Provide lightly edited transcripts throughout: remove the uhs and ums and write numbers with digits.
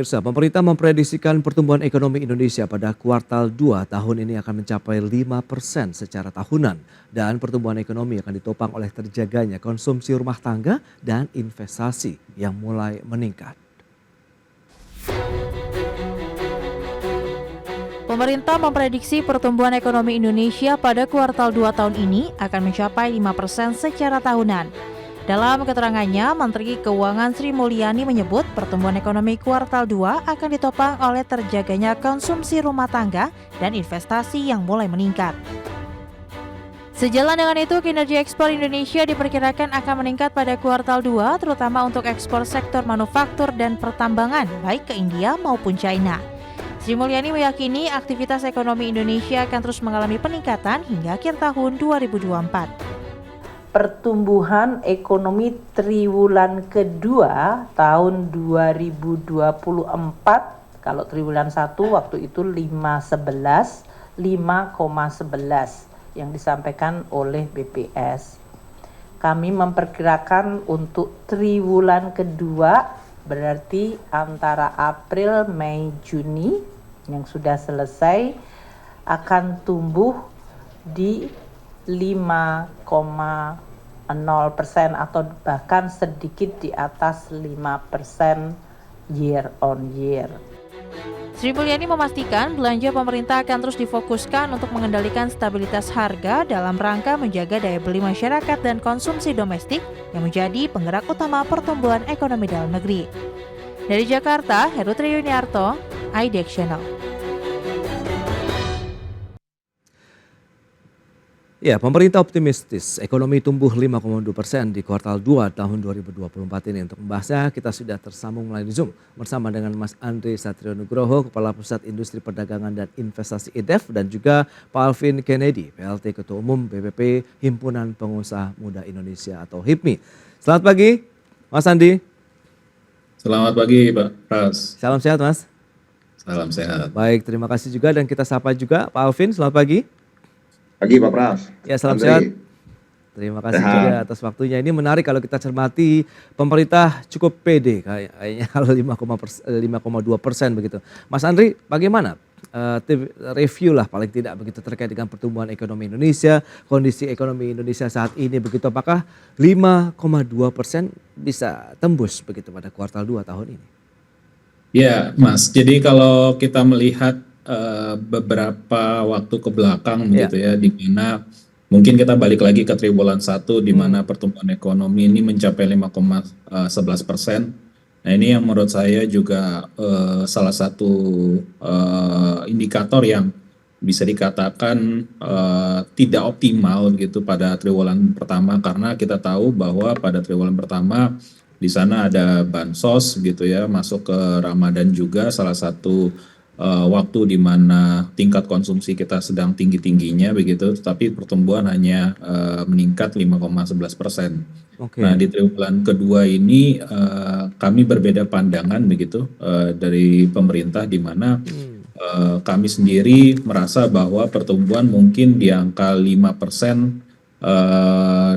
Pemirsa, pemerintah memprediksikan pertumbuhan ekonomi Indonesia pada kuartal 2 tahun ini akan mencapai 5% secara tahunan. Dan pertumbuhan ekonomi akan ditopang oleh terjaganya konsumsi rumah tangga dan investasi yang mulai meningkat. Pemerintah memprediksi pertumbuhan ekonomi Indonesia pada kuartal 2 tahun ini akan mencapai 5% secara tahunan. Dalam keterangannya, Menteri Keuangan Sri Mulyani menyebut pertumbuhan ekonomi kuartal 2 akan ditopang oleh terjaganya konsumsi rumah tangga dan investasi yang mulai meningkat. Sejalan dengan itu, kinerja ekspor Indonesia diperkirakan akan meningkat pada kuartal 2, terutama untuk ekspor sektor manufaktur dan pertambangan, baik ke India maupun China. Sri Mulyani meyakini aktivitas ekonomi Indonesia akan terus mengalami peningkatan hingga akhir tahun 2024. Pertumbuhan ekonomi triwulan kedua tahun 2024, kalau triwulan 1 waktu itu 5,11 yang disampaikan oleh BPS. Kami memperkirakan untuk triwulan kedua berarti antara April, Mei, Juni yang sudah selesai akan tumbuh di 5,0% atau bahkan sedikit di atas 5% year on year. Sri Mulyani memastikan belanja pemerintah akan terus difokuskan untuk mengendalikan stabilitas harga dalam rangka menjaga daya beli masyarakat dan konsumsi domestik yang menjadi penggerak utama pertumbuhan ekonomi dalam negeri. Dari Jakarta, Heru Triyuniarto, IDX Channel. Ya, pemerintah optimistis ekonomi tumbuh 5,2% di kuartal 2 tahun 2024 ini. Untuk membahasnya, kita sudah tersambung melalui Zoom bersama dengan Mas Andre Satrio Nugroho, Kepala Pusat Industri Perdagangan dan Investasi IDEF, dan juga Pak Alvin Kennedy, PLT Ketua Umum BPP Himpunan Pengusaha Muda Indonesia atau HIPMI. Selamat pagi, Mas Andi. Selamat pagi, Pak Pras. Salam sehat, Mas. Salam sehat. Baik, terima kasih juga, dan kita sapa juga Pak Alvin. Selamat pagi. Pagi Pak Pras. Ya, salam sehat. Terima kasih juga atas waktunya. Ini menarik kalau kita cermati, pemerintah cukup pede kayaknya kalau 5,2% begitu. Mas Andri, bagaimana review lah paling tidak begitu terkait dengan pertumbuhan ekonomi Indonesia, kondisi ekonomi Indonesia saat ini begitu, apakah 5,2% bisa tembus begitu pada kuartal 2 tahun ini? Ya, Mas. Jadi kalau kita melihat beberapa waktu ke belakang begitu ya, di mana mungkin kita balik lagi ke triwulan 1 di mana pertumbuhan ekonomi ini mencapai 5,11%. Nah, ini yang menurut saya juga salah satu indikator yang bisa dikatakan tidak optimal gitu pada triwulan pertama, karena kita tahu bahwa pada triwulan pertama di sana ada bansos gitu ya, masuk ke Ramadan juga, salah satu waktu di mana tingkat konsumsi kita sedang tinggi-tingginya begitu, tetapi pertumbuhan hanya meningkat 5,11%. Oke. Nah, di triwulan kedua ini kami berbeda pandangan begitu dari pemerintah, di mana kami sendiri merasa bahwa pertumbuhan mungkin di angka 5%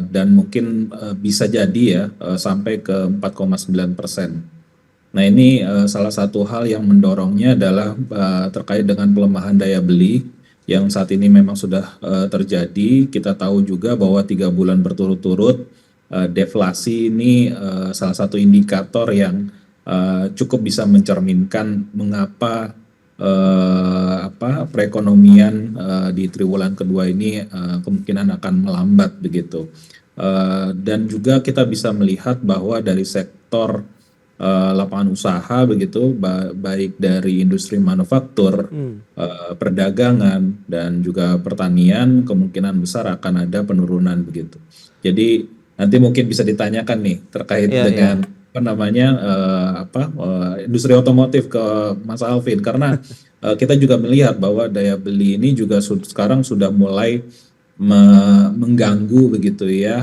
dan mungkin bisa jadi ya sampai ke 4,9%. Nah, ini salah satu hal yang mendorongnya adalah terkait dengan pelemahan daya beli yang saat ini memang sudah terjadi. Kita tahu juga bahwa 3 bulan berturut-turut deflasi ini salah satu indikator yang cukup bisa mencerminkan mengapa perekonomian di triwulan kedua ini kemungkinan akan melambat begitu. Dan juga kita bisa melihat bahwa dari sektor lapangan usaha begitu, baik dari industri manufaktur, perdagangan, dan juga pertanian, kemungkinan besar akan ada penurunan begitu. Jadi nanti mungkin bisa ditanyakan nih terkait dengan industri otomotif ke Mas Alvin, karena kita juga melihat bahwa daya beli ini juga sekarang sudah mulai mengganggu begitu ya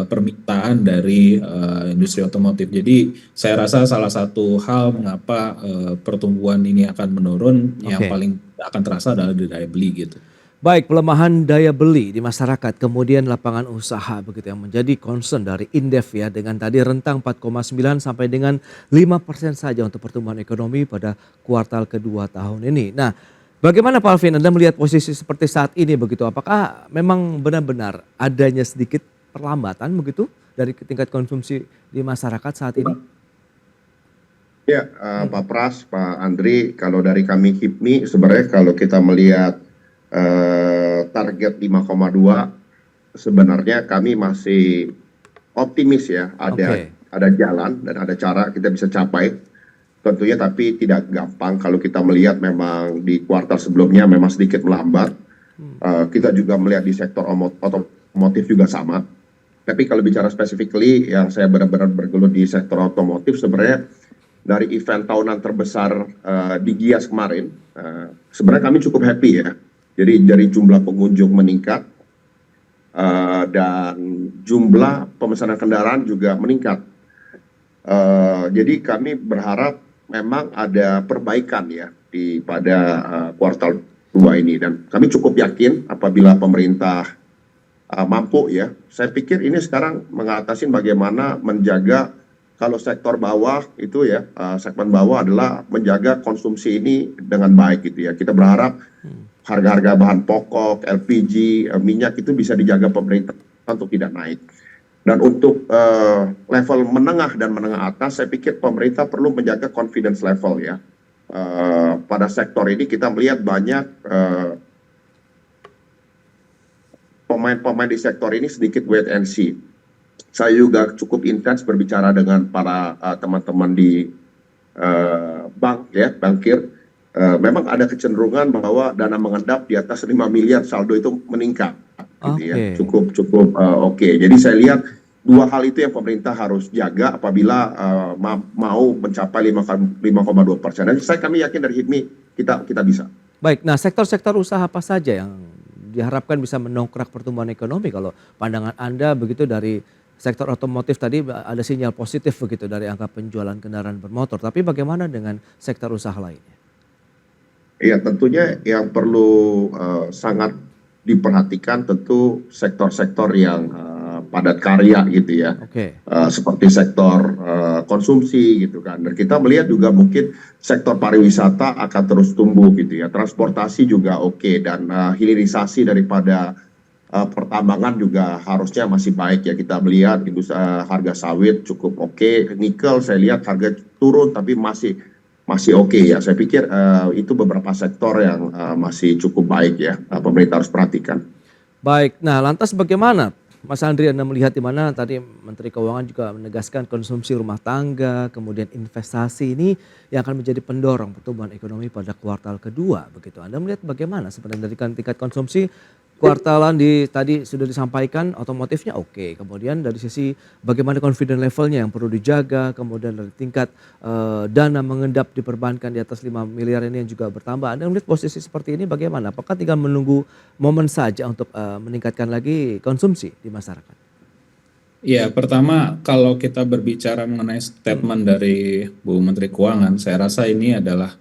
permintaan dari industri otomotif. Jadi saya rasa salah satu hal mengapa pertumbuhan ini akan menurun yang paling akan terasa adalah di daya beli gitu. Baik, pelemahan daya beli di masyarakat, kemudian lapangan usaha begitu yang menjadi concern dari Indef ya, dengan tadi rentang 4,9 sampai dengan 5% saja untuk pertumbuhan ekonomi pada kuartal kedua tahun ini. Nah, bagaimana Pak Alvin Anda melihat posisi seperti saat ini begitu? Apakah memang benar-benar adanya sedikit perlambatan begitu dari tingkat konsumsi di masyarakat saat ini? Ya, Pak Pras, Pak Andri, kalau dari kami HIPMI, sebenarnya kalau kita melihat target 5,2, sebenarnya kami masih optimis ya, Oke. ada jalan dan ada cara kita bisa capai. Tentunya tapi tidak gampang kalau kita melihat memang di kuartal sebelumnya memang sedikit melambat. Kita juga melihat di sektor otomotif juga sama. Tapi kalau bicara specifically yang saya benar-benar bergelut di sektor otomotif, sebenarnya dari event tahunan terbesar di Gias kemarin, sebenarnya kami cukup happy ya. Jadi dari jumlah pengunjung meningkat dan jumlah pemesanan kendaraan juga meningkat. Jadi kami berharap memang ada perbaikan ya pada kuartal 2 ini, dan kami cukup yakin apabila pemerintah mampu ya. Saya pikir ini sekarang mengatasi bagaimana menjaga kalau sektor bawah itu ya, segmen bawah adalah menjaga konsumsi ini dengan baik gitu ya. Kita berharap harga-harga bahan pokok, LPG, minyak itu bisa dijaga pemerintah untuk tidak naik. Dan untuk level menengah dan menengah atas, saya pikir pemerintah perlu menjaga confidence level ya. Pada sektor ini kita melihat banyak pemain-pemain di sektor ini sedikit wait and see. Saya juga cukup intens berbicara dengan para teman-teman di bank ya, bankir. Memang ada kecenderungan bahwa dana mengendap di atas 5 miliar saldo itu meningkat gitu ya. Cukup oke. Jadi saya lihat dua hal itu yang pemerintah harus jaga apabila mau mencapai 5,2%. Dan kami yakin dari HIPMI kita bisa. Baik, nah sektor-sektor usaha apa saja yang diharapkan bisa mendongkrak pertumbuhan ekonomi kalau pandangan Anda begitu dari sektor otomotif tadi ada sinyal positif begitu dari angka penjualan kendaraan bermotor. Tapi bagaimana dengan sektor usaha lainnya? Ya, tentunya yang perlu sangat diperhatikan tentu sektor-sektor yang padat karya gitu ya. Seperti sektor konsumsi gitu kan. Dan kita melihat juga mungkin sektor pariwisata akan terus tumbuh gitu ya. Transportasi juga oke, dan hilirisasi daripada pertambangan juga harusnya masih baik ya. Kita melihat harga sawit cukup oke. Nikel saya lihat harga turun tapi masih oke ya. Saya pikir itu beberapa sektor yang masih cukup baik ya. Pemerintah harus perhatikan. Baik, nah lantas bagaimana Mas Andri Anda melihat di mana tadi Menteri Keuangan juga menegaskan konsumsi rumah tangga, kemudian investasi ini yang akan menjadi pendorong pertumbuhan ekonomi pada kuartal kedua begitu. Anda melihat bagaimana sebenarnya dari tingkat konsumsi kuartalan tadi sudah disampaikan otomotifnya oke. Kemudian dari sisi bagaimana confidence levelnya yang perlu dijaga, kemudian dari tingkat dana mengendap di perbankan di atas 5 miliar ini yang juga bertambah. Anda melihat posisi seperti ini bagaimana? Apakah tinggal menunggu momen saja untuk meningkatkan lagi konsumsi di masyarakat? Ya, pertama kalau kita berbicara mengenai statement dari Bu Menteri Keuangan, saya rasa ini adalah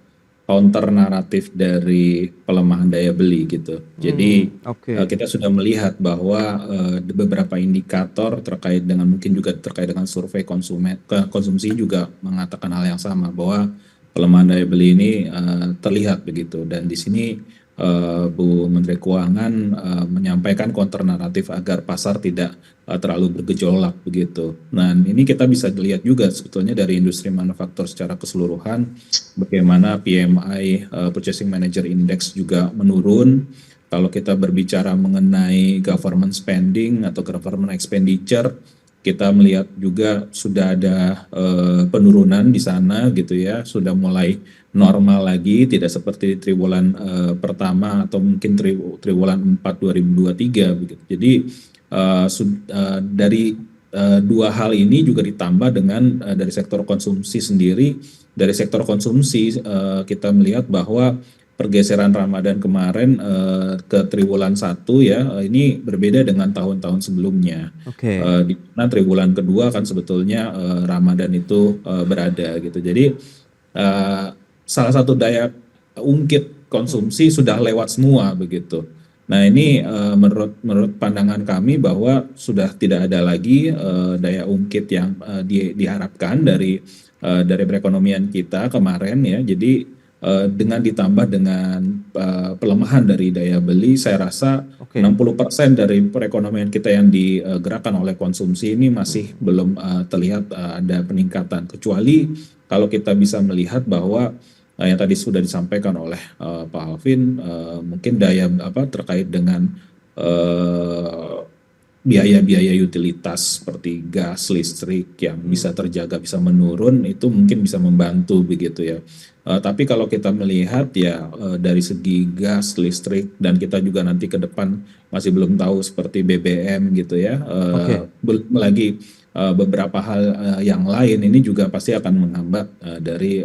counter naratif dari pelemahan daya beli gitu. Jadi kita sudah melihat bahwa beberapa indikator terkait dengan mungkin juga terkait dengan survei konsumsi juga mengatakan hal yang sama bahwa pelemahan daya beli ini terlihat begitu, dan di sini Bu Menteri Keuangan menyampaikan counter naratif agar pasar tidak terlalu bergejolak begitu. Nah, ini kita bisa dilihat juga sebetulnya dari industri manufaktur secara keseluruhan, bagaimana PMI Purchasing Manager Index juga menurun. Kalau kita berbicara mengenai government spending atau government expenditure, kita melihat juga sudah ada penurunan di sana gitu ya, sudah mulai normal lagi, tidak seperti triwulan pertama atau mungkin triwulan 4 2023 begitu. Jadi dari dua hal ini juga ditambah dengan dari sektor konsumsi sendiri. Dari sektor konsumsi kita melihat bahwa pergeseran Ramadan kemarin ke triwulan 1 ya, ini berbeda dengan tahun-tahun sebelumnya. Di mana triwulan kedua kan sebetulnya Ramadan itu berada gitu. Jadi salah satu daya ungkit konsumsi sudah lewat semua begitu. Nah ini menurut pandangan kami bahwa sudah tidak ada lagi daya ungkit yang diharapkan dari perekonomian kita kemarin ya. Jadi dengan ditambah dengan pelemahan dari daya beli, saya rasa Oke. 60% dari perekonomian kita yang digerakkan oleh konsumsi ini masih belum terlihat ada peningkatan. Kecuali kalau kita bisa melihat bahwa yang tadi sudah disampaikan oleh Pak Alvin, mungkin terkait dengan biaya-biaya utilitas seperti gas, listrik yang bisa terjaga, bisa menurun, itu mungkin bisa membantu begitu ya. Tapi kalau kita melihat ya dari segi gas, listrik, dan kita juga nanti ke depan masih belum tahu seperti BBM gitu ya, Oke. belum lagi beberapa hal yang lain ini juga pasti akan menghambat dari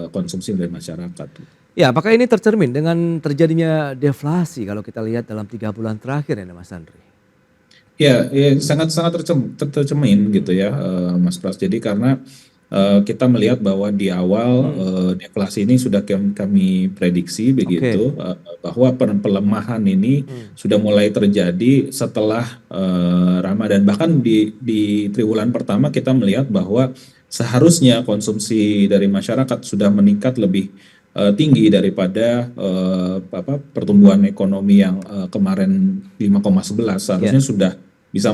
konsumsi dari masyarakat. Ya, apakah ini tercermin dengan terjadinya deflasi kalau kita lihat dalam 3 bulan terakhir ya Mas Andri? Ya, sangat-sangat tercermin gitu ya, Mas Pras. Jadi karena kita melihat bahwa di awal deflasi ini sudah kami prediksi begitu, bahwa pelemahan ini sudah mulai terjadi setelah Ramadan. Bahkan di triwulan pertama kita melihat bahwa seharusnya konsumsi dari masyarakat sudah meningkat lebih tinggi daripada pertumbuhan ekonomi yang kemarin 5,11, seharusnya sudah bisa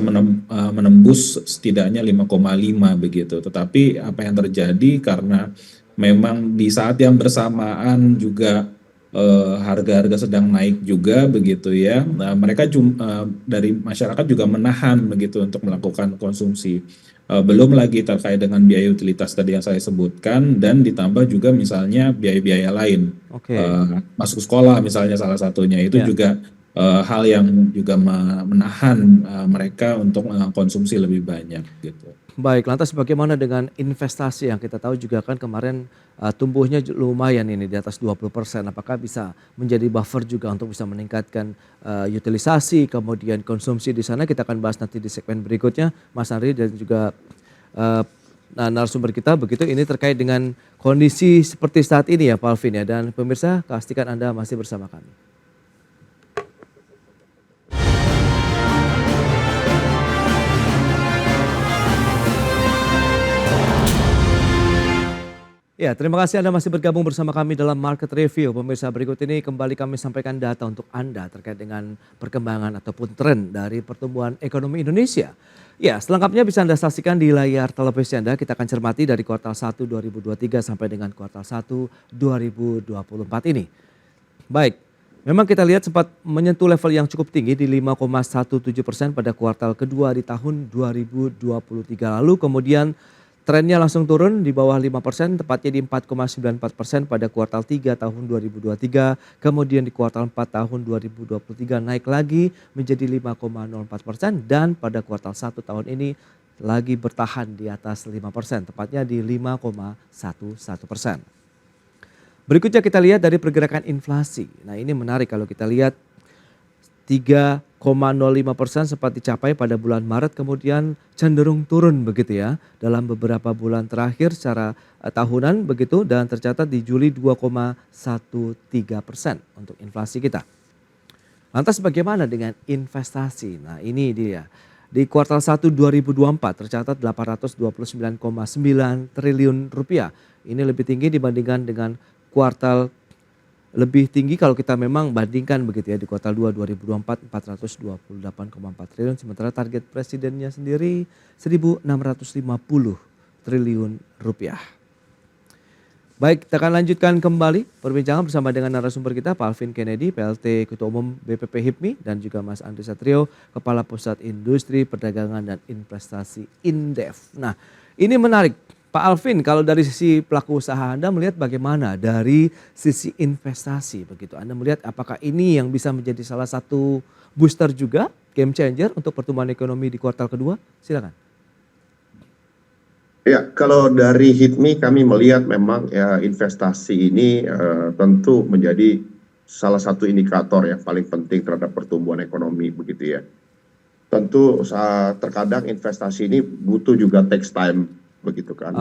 menembus setidaknya 5,5 begitu. Tetapi apa yang terjadi karena memang di saat yang bersamaan juga harga-harga sedang naik juga begitu ya. Nah, mereka dari masyarakat juga menahan begitu untuk melakukan konsumsi. Belum lagi terkait dengan biaya utilitas tadi yang saya sebutkan, dan ditambah juga misalnya biaya-biaya lain. Masuk sekolah misalnya salah satunya itu juga hal yang juga menahan mereka untuk konsumsi lebih banyak gitu. Baik, lantas bagaimana dengan investasi yang kita tahu juga kan kemarin tumbuhnya lumayan ini di atas 20%. Apakah bisa menjadi buffer juga untuk bisa meningkatkan utilisasi kemudian konsumsi di sana? Kita akan bahas nanti di segmen berikutnya, Mas Andri dan juga narasumber kita begitu. Ini terkait dengan kondisi seperti saat ini ya Pak Alvin ya, dan pemirsa pastikan Anda masih bersama kami. Ya, terima kasih Anda masih bergabung bersama kami dalam Market Review. Pemirsa, berikut ini kembali kami sampaikan data untuk Anda terkait dengan perkembangan ataupun tren dari pertumbuhan ekonomi Indonesia. Ya, selengkapnya bisa Anda saksikan di layar televisi Anda. Kita akan cermati dari kuartal 1 2023 sampai dengan kuartal 1 2024 ini. Baik, memang kita lihat sempat menyentuh level yang cukup tinggi di 5,17% pada kuartal kedua di tahun 2023 lalu. Kemudian trennya langsung turun di bawah 5%, tepatnya di 4,94% pada kuartal 3 tahun 2023. Kemudian di kuartal 4 tahun 2023 naik lagi menjadi 5,04%. Dan pada kuartal 1 tahun ini lagi bertahan di atas 5%, tepatnya di 5,11%. Berikutnya kita lihat dari pergerakan inflasi. Nah ini menarik kalau kita lihat 3,05% sempat dicapai pada bulan Maret, kemudian cenderung turun begitu ya dalam beberapa bulan terakhir secara tahunan begitu, dan tercatat di Juli 2,13% untuk inflasi kita. Lantas bagaimana dengan investasi? Nah ini dia. Di kuartal 1 2024 tercatat 829,9 triliun rupiah. Ini lebih tinggi dibandingkan dengan kuartal lebih tinggi kalau kita memang bandingkan begitu ya di kuartal 2 2024 428,4 triliun, sementara target presidennya sendiri 1.650 triliun rupiah. Baik, kita akan lanjutkan kembali perbincangan bersama dengan narasumber kita Pak Alvin Kennedy, PLT Ketua Umum BPP HIPMI, dan juga Mas Andri Satrio, Kepala Pusat Industri Perdagangan dan Investasi Indef. Nah, ini menarik. Pak Alvin, kalau dari sisi pelaku usaha Anda melihat bagaimana dari sisi investasi begitu? Anda melihat apakah ini yang bisa menjadi salah satu booster juga, game changer untuk pertumbuhan ekonomi di kuartal kedua? Silakan. Ya, kalau dari HIPMI kami melihat memang ya investasi ini tentu menjadi salah satu indikator yang paling penting terhadap pertumbuhan ekonomi begitu ya. Tentu terkadang investasi ini butuh juga takes time begitu kan.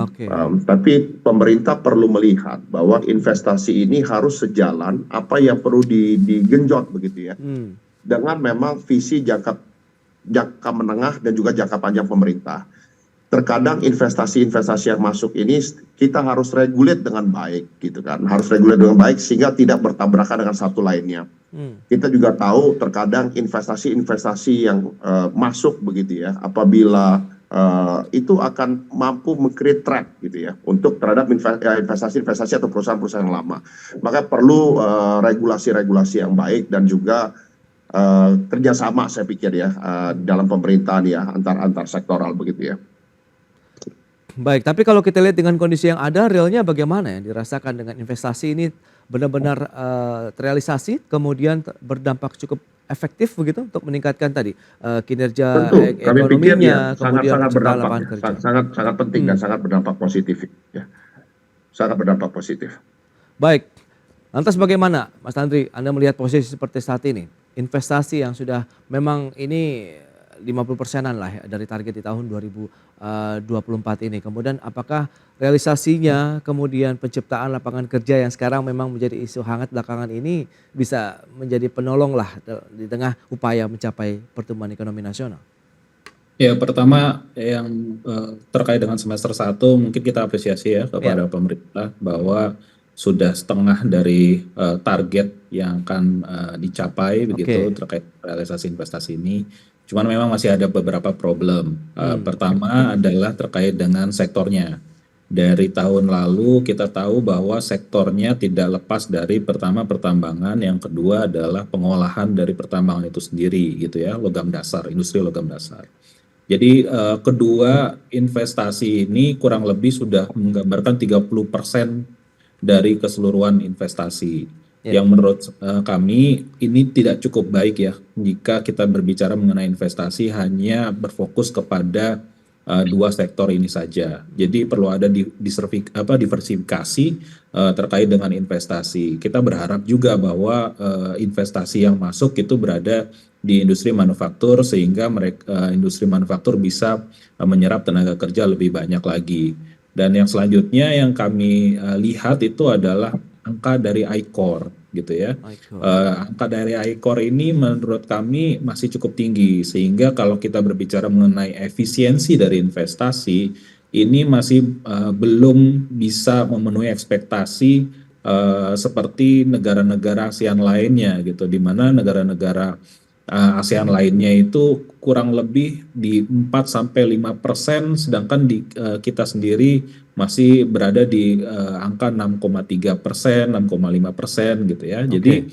Tapi pemerintah perlu melihat bahwa investasi ini harus sejalan apa yang perlu digenjot begitu ya. dengan memang visi jangka menengah dan juga jangka panjang pemerintah. Terkadang investasi-investasi yang masuk ini kita harus regulate dengan baik gitu kan, harus regulate dengan baik sehingga tidak bertabrakan dengan satu lainnya. Kita juga tahu terkadang investasi-investasi yang masuk begitu ya, apabila itu akan mampu meng-create threat gitu ya untuk terhadap investasi-investasi atau perusahaan-perusahaan yang lama. Maka perlu regulasi-regulasi yang baik dan juga kerjasama saya pikir ya dalam pemerintahan ya antar sektoral begitu ya. Baik, tapi kalau kita lihat dengan kondisi yang ada, realnya bagaimana yang dirasakan dengan investasi ini benar-benar terrealisasi, kemudian berdampak cukup efektif begitu untuk meningkatkan tadi kinerja Tentu, kami pikir ekonominya, ya kemudian sangat penciptaan berdampak, lapangan kerja. sangat penting dan sangat berdampak positif ya, sangat berdampak positif. Baik, lantas bagaimana Mas Andri, Anda melihat posisi seperti saat ini? Investasi yang sudah memang ini 50%-an lah ya dari target di tahun 2024 ini. Kemudian apakah realisasinya, kemudian penciptaan lapangan kerja yang sekarang memang menjadi isu hangat belakangan ini bisa menjadi penolong lah di tengah upaya mencapai pertumbuhan ekonomi nasional? Ya, pertama yang terkait dengan semester 1 mungkin kita apresiasi ya kepada pemerintah bahwa sudah setengah dari target yang akan dicapai begitu terkait realisasi investasi ini. Cuman memang masih ada beberapa problem. Pertama adalah terkait dengan sektornya. Dari tahun lalu kita tahu bahwa sektornya tidak lepas dari pertama pertambangan, yang kedua adalah pengolahan dari pertambangan itu sendiri gitu ya, logam dasar, industri logam dasar. Jadi kedua investasi ini kurang lebih sudah menggambarkan 30% dari keseluruhan investasi. Yang menurut kami ini tidak cukup baik ya jika kita berbicara mengenai investasi hanya berfokus kepada dua sektor ini saja. Jadi perlu ada diversifikasi terkait dengan investasi. Kita berharap juga bahwa investasi yang masuk itu berada di industri manufaktur sehingga industri manufaktur bisa menyerap tenaga kerja lebih banyak lagi. Dan yang selanjutnya yang kami lihat itu adalah angka dari I-Core gitu ya. Angka dari I-Core ini menurut kami masih cukup tinggi sehingga kalau kita berbicara mengenai efisiensi dari investasi ini masih belum bisa memenuhi ekspektasi seperti negara-negara ASEAN lainnya gitu, di mana negara-negara ASEAN lainnya itu kurang lebih di 4-5%, sedangkan di kita sendiri masih berada di angka 6,3%, 6,5% gitu ya. Jadi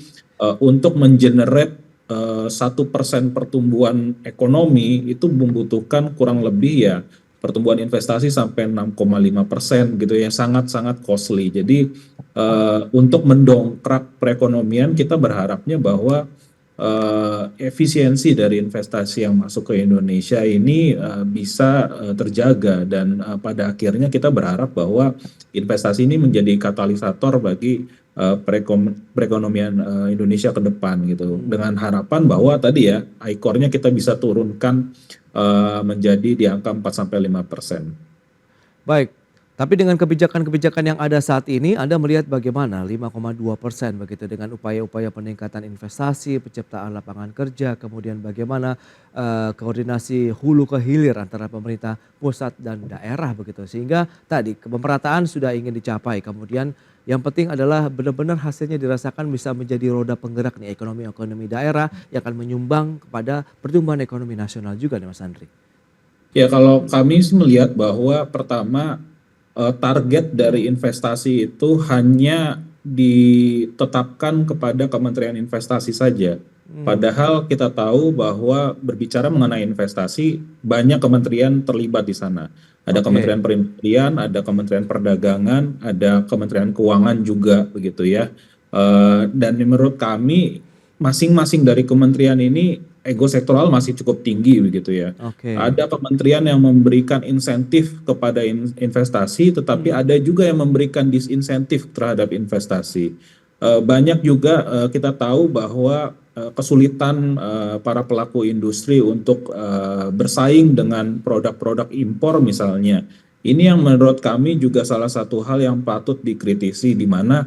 untuk mengenerate 1% pertumbuhan ekonomi itu membutuhkan kurang lebih ya pertumbuhan investasi sampai 6,5% gitu ya, sangat-sangat costly. Jadi untuk mendongkrak perekonomian kita berharapnya bahwa efisiensi dari investasi yang masuk ke Indonesia ini bisa terjaga dan pada akhirnya kita berharap bahwa investasi ini menjadi katalisator bagi perekonomian Indonesia ke depan gitu, dengan harapan bahwa tadi ya I-Core-nya kita bisa turunkan menjadi di angka 4-5%. Baik. Tapi dengan kebijakan-kebijakan yang ada saat ini, Anda melihat bagaimana 5,2% begitu dengan upaya-upaya peningkatan investasi, penciptaan lapangan kerja, kemudian bagaimana koordinasi hulu ke hilir antara pemerintah pusat dan daerah begitu. Sehingga tadi pemerataan sudah ingin dicapai, kemudian yang penting adalah benar-benar hasilnya dirasakan bisa menjadi roda penggerak nih ekonomi daerah yang akan menyumbang kepada pertumbuhan ekonomi nasional juga nih Mas Andri. Ya kalau kami sih melihat bahwa pertama target dari investasi itu hanya ditetapkan kepada Kementerian Investasi saja. Padahal kita tahu bahwa berbicara mengenai investasi banyak kementerian terlibat di sana. Ada Kementerian Perindustrian, ada Kementerian Perdagangan, ada Kementerian Keuangan juga begitu ya. Dan menurut kami masing-masing dari kementerian ini ego sektoral masih cukup tinggi begitu ya. Ada kementerian yang memberikan insentif kepada investasi, tetapi ada juga yang memberikan disinsentif terhadap investasi. Banyak juga kita tahu bahwa kesulitan para pelaku industri untuk bersaing dengan produk-produk impor misalnya. Ini yang menurut kami juga salah satu hal yang patut dikritisi, di mana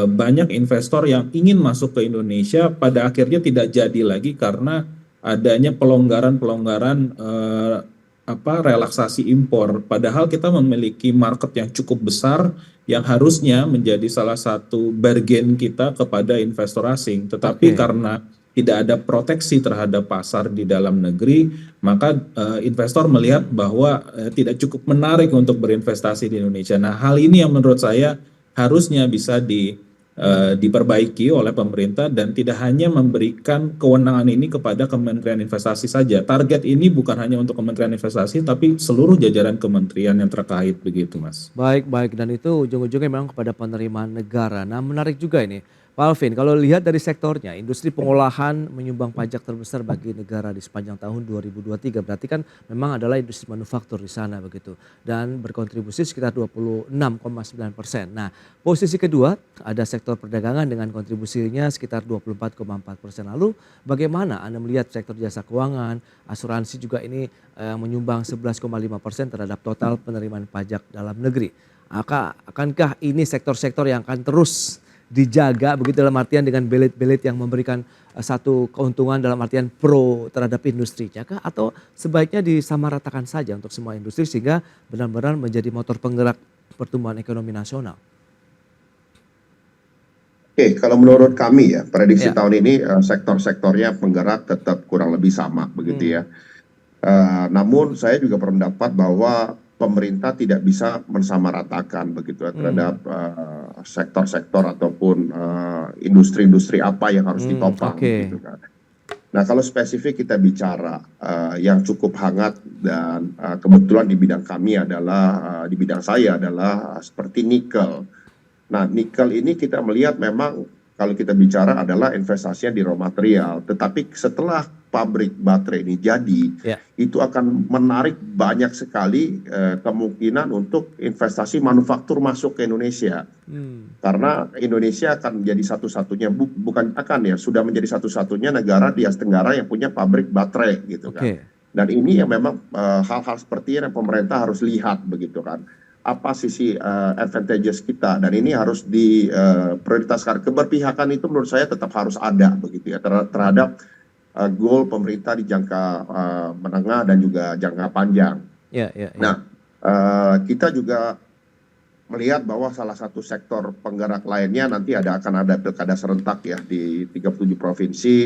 banyak investor yang ingin masuk ke Indonesia pada akhirnya tidak jadi lagi karena adanya pelonggaran-pelonggaran relaksasi impor. Padahal kita memiliki market yang cukup besar yang harusnya menjadi salah satu bargain kita kepada investor asing. Tetapi Oke. karena tidak ada proteksi terhadap pasar di dalam negeri, maka investor melihat bahwa tidak cukup menarik untuk berinvestasi di Indonesia. Nah, hal ini yang menurut saya harusnya bisa diperbaiki oleh pemerintah dan tidak hanya memberikan kewenangan ini kepada Kementerian Investasi saja. Target ini bukan hanya untuk Kementerian Investasi, tapi seluruh jajaran kementerian yang terkait begitu, Mas. Baik, baik. Dan itu ujung-ujungnya memang kepada penerimaan negara. Nah, menarik juga ini. Pak Alvin, kalau lihat dari sektornya, industri pengolahan menyumbang pajak terbesar bagi negara di sepanjang tahun 2023. Berarti kan memang adalah industri manufaktur di sana begitu. Dan berkontribusi sekitar 26,9%. Nah, posisi kedua ada sektor perdagangan dengan kontribusinya sekitar 24,4%. Lalu bagaimana Anda melihat sektor jasa keuangan, asuransi juga ini menyumbang 11,5% terhadap total penerimaan pajak dalam negeri. Akankah ini sektor-sektor yang akan terus dijaga begitu dalam artian dengan belit-belit yang memberikan satu keuntungan dalam artian pro terhadap industrinya kah? Atau sebaiknya disamaratakan saja untuk semua industri sehingga benar-benar menjadi motor penggerak pertumbuhan ekonomi nasional? Oke, kalau menurut kami ya, prediksi Ya. tahun ini sektor-sektornya penggerak tetap kurang lebih sama begitu ya. Namun saya juga berpendapat bahwa pemerintah tidak bisa mensamaratakan begitu ya, terhadap sektor-sektor ataupun industri-industri apa yang harus ditopang Oke. gitu kan. Nah, kalau spesifik kita bicara yang cukup hangat dan kebetulan di bidang kami adalah di bidang saya adalah seperti nikel. Nah, nikel ini kita melihat memang kalau kita bicara adalah investasinya di raw material, tetapi setelah pabrik baterai ini jadi, Ya. itu akan menarik banyak sekali kemungkinan untuk investasi manufaktur masuk ke Indonesia. Karena Indonesia akan menjadi satu-satunya, bukan akan ya, sudah menjadi satu-satunya negara di Asia Tenggara yang punya pabrik baterai gitu kan. Oke. Dan ini yang memang hal-hal seperti ini yang pemerintah harus lihat begitu kan. Apa sisi advantages kita, dan ini harus diprioritaskan. Keberpihakan itu menurut saya tetap harus ada begitu ya terhadap goal pemerintah di jangka menengah dan juga jangka panjang. Ya, ya, ya. Nah, kita juga melihat bahwa salah satu sektor penggerak lainnya nanti akan ada pilkada serentak ya di 37 provinsi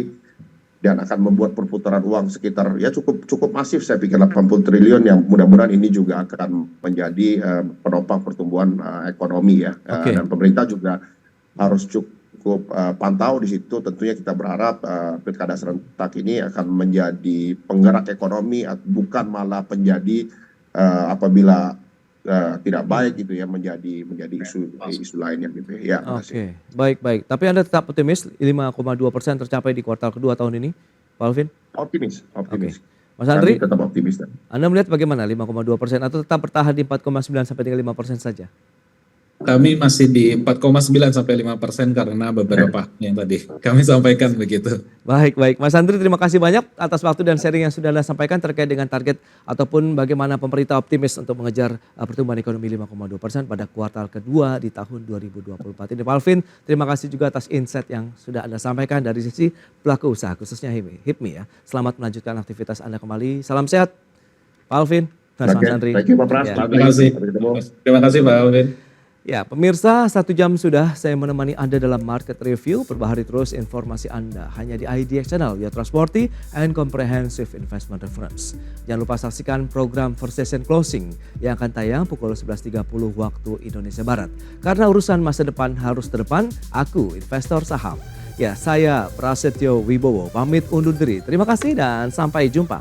dan akan membuat perputaran uang sekitar ya cukup masif, saya pikir 80 triliun yang mudah-mudahan ini juga akan menjadi penopang pertumbuhan ekonomi ya. Oke. Dan pemerintah juga harus cukup pantau di situ. Tentunya kita berharap pilkada serentak ini akan menjadi penggerak ekonomi, bukan malah menjadi apabila tidak baik gitu ya menjadi isu lainnya gitu ya. Oke, baik. Tapi Anda tetap optimis 5,2% tercapai di kuartal kedua tahun ini, Pak Alvin? Optimis. Oke. Mas Andri, Kami tetap optimis. Anda melihat bagaimana 5,2% atau tetap bertahan di 4,9 sampai dengan 5% saja? Kami masih di 4,9 sampai 5% karena beberapa yang tadi kami sampaikan begitu. Baik. Mas Andri, terima kasih banyak atas waktu dan sharing yang sudah Anda sampaikan terkait dengan target ataupun bagaimana pemerintah optimis untuk mengejar pertumbuhan ekonomi 5,2% pada kuartal kedua di tahun 2024 ini. Pak Alvin, terima kasih juga atas insight yang sudah Anda sampaikan dari sisi pelaku usaha khususnya HIPMI ya. Selamat melanjutkan aktivitas Anda kembali. Salam sehat, Pak Alvin dan Mas Andri. Thank you Pak Pras. Ya. Terima kasih. Terima kasih Pak Alvin. Ya, pemirsa, 1 jam sudah saya menemani Anda dalam Market Review. Perbaharui terus informasi Anda hanya di IDX Channel, your trustworthy and comprehensive investment reference. Jangan lupa saksikan program First Session Closing yang akan tayang pukul 11.30 waktu Indonesia Barat. Karena urusan masa depan harus terdepan, aku investor saham. Ya, saya Prasetyo Wibowo pamit undur diri. Terima kasih dan sampai jumpa.